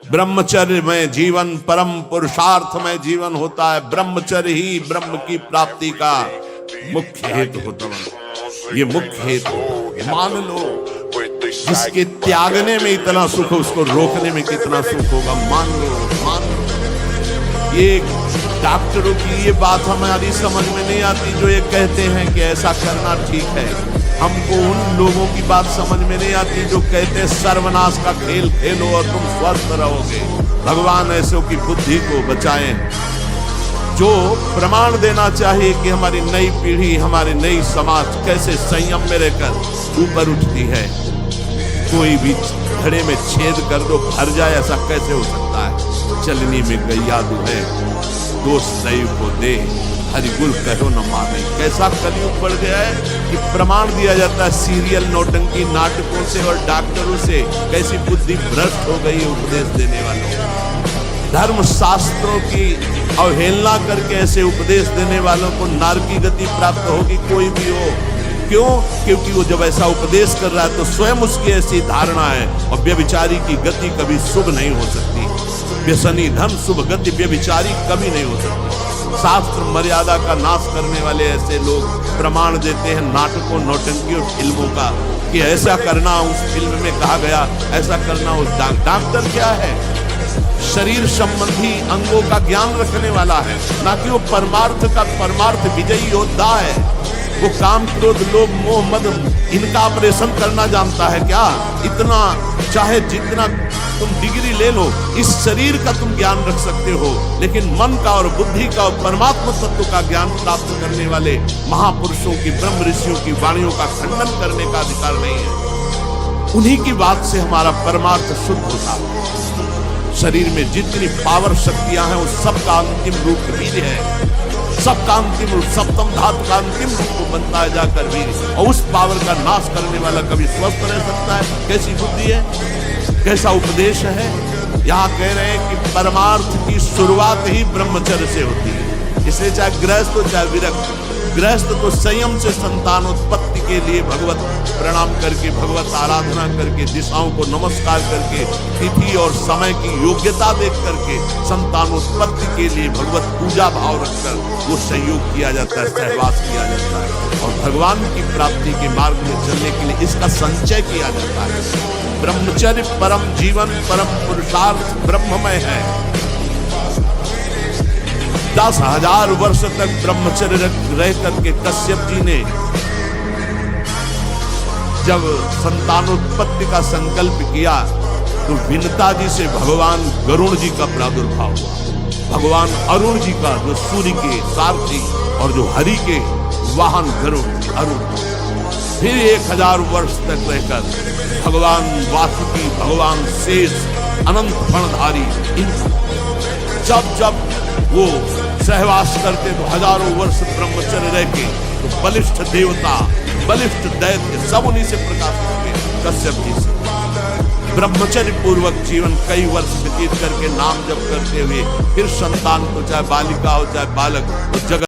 ब्रह्मचर्य में जीवन परम पुरुषार्थ में जीवन होता है। ब्रह्मचर्य ही ब्रह्म की प्राप्ति का मुख्य हेतु होता है। ये मुख्य हेतु मान लो, जिसके त्यागने में इतना सुख उसको रोकने में कितना सुख होगा। मान लो। ये डॉक्टरों की ये बात हमारी समझ में नहीं आती जो ये कहते हैं कि ऐसा करना ठीक है। हमको उन लोगों की बात समझ में नहीं आती जो कहते हैं सर्वनाश का खेल खेलो और तुम स्वस्थ रहोगे। भगवान ऐसों की बुद्धि को बचाएं जो प्रमाण देना चाहिए कि हमारी नई पीढ़ी, हमारी नई समाज कैसे संयम में रहकर ऊपर उठती है। कोई भी घड़े में छेद कर दो भर जाए, ऐसा कैसे हो सकता है। चलनी में गैया दुहे दोष दैव को दे, हरिगुल कहो न माने। कैसा कलयुग बढ़ गया है कि प्रमाण दिया जाता है सीरियल नौटंकी नाटकों से और डॉक्टरों से। कैसी बुद्धि भ्रष्ट हो गई है उपदेश देने वालों। धर्म शास्त्रों की अवहेलना करके ऐसे उपदेश देने वालों को नरकी गति प्राप्त होगी, कोई भी हो। क्यों? क्योंकि वो जब ऐसा उपदेश कर रहा है तो स्वयं उसकी ऐसी धारणा है। और व्यभिचारी की गति कभी शुभ नहीं हो सकती। व्यसनी धन शुभ गति व्यभिचारी कभी नहीं हो सकती। शास्त्र मर्यादा का नाश करने वाले ऐसे लोग प्रमाण देते हैं नाटकों, नौटंकी और फिल्मों का कि ऐसा करना उस फिल्म में कहा गया, ऐसा करना उस। डॉक्टर क्या है? शरीर संबंधी अंगों का ज्ञान रखने वाला है, ना कि वो परमार्थ विजयी योद्धा है। वो काम, क्रोध, लोभ, मोह, मद इनका ऑपरेशन करना जानता है क्या? इतना चाहे जितना तुम डिग्री ले लो, इस शरीर का तुम ज्ञान रख सकते हो, लेकिन मन का और बुद्धि का और परमात्मा तत्व का ज्ञान प्राप्त करने वाले महापुरुषों की, ब्रह्म ऋषियों की वाणियों का खंडन करने का अधिकार नहीं है। उन्हीं की बात से हमारा परमार्थ शुद्ध होता है। शरीर में जितनी पावर शक्तियां हैं वो सबका अंतिम रूप वीर्य है। सबका अंतिम रूप, सप्तम धातु का अंतिम रूप बनता है जाकर वीर्य। और उस पावर का नाश करने वाला कभी स्वस्थ रह सकता है? कैसी बुद्धि है, कैसा उपदेश है। यहाँ कह रहे हैं कि परमार्थ की शुरुआत ही ब्रह्मचर्य से होती है। इसलिए चाहे गृहस्थ हो चाहे विरक्त, गृहस्थ तो संयम से संतानोत्पत्ति के लिए भगवत प्रणाम करके, भगवत आराधना करके, दिशाओं को नमस्कार करके, तिथि और समय की योग्यता देख करके संतानोत्पत्ति के लिए भगवत पूजा भाव रखकर वो संयोग किया जाता है, सहवास किया जाता है। और भगवान की प्राप्ति के मार्ग में चलने के लिए इसका संचय किया जाता है। ब्रह्मचर्य परम जीवन, परम पुरुषार्थ ब्रह्ममय है। 10,000 वर्ष तक ब्रह्मचर्य रह करके कश्यप जी ने जब संतानोत्पत्ति का संकल्प किया तो विनता जी से भगवान गरुण जी का प्रादुर्भाव हुआ। भगवान अरुण जी का, जो सूर्य के सारथी और जो हरि के वाहन गरुड़ अरुण। फिर 1000 वर्ष तक रहकर भगवान वासुकी, भगवान शेष, अनंत फणधारी, जब वो सहवास करते तो हजारों वर्ष ब्रह्मचर्य रह के तो बलिष्ठ देवता, बलिष्ठ दैत्य सब उन्हीं से प्रकाशित हुए, कश्यप जी से। ब्रह्मचर्य पूर्वक जीवन कई वर्ष व्यतीत करके नाम जप करते हुए फिर संतान को, चाहे बालिका हो चाहे बालक, तो जगत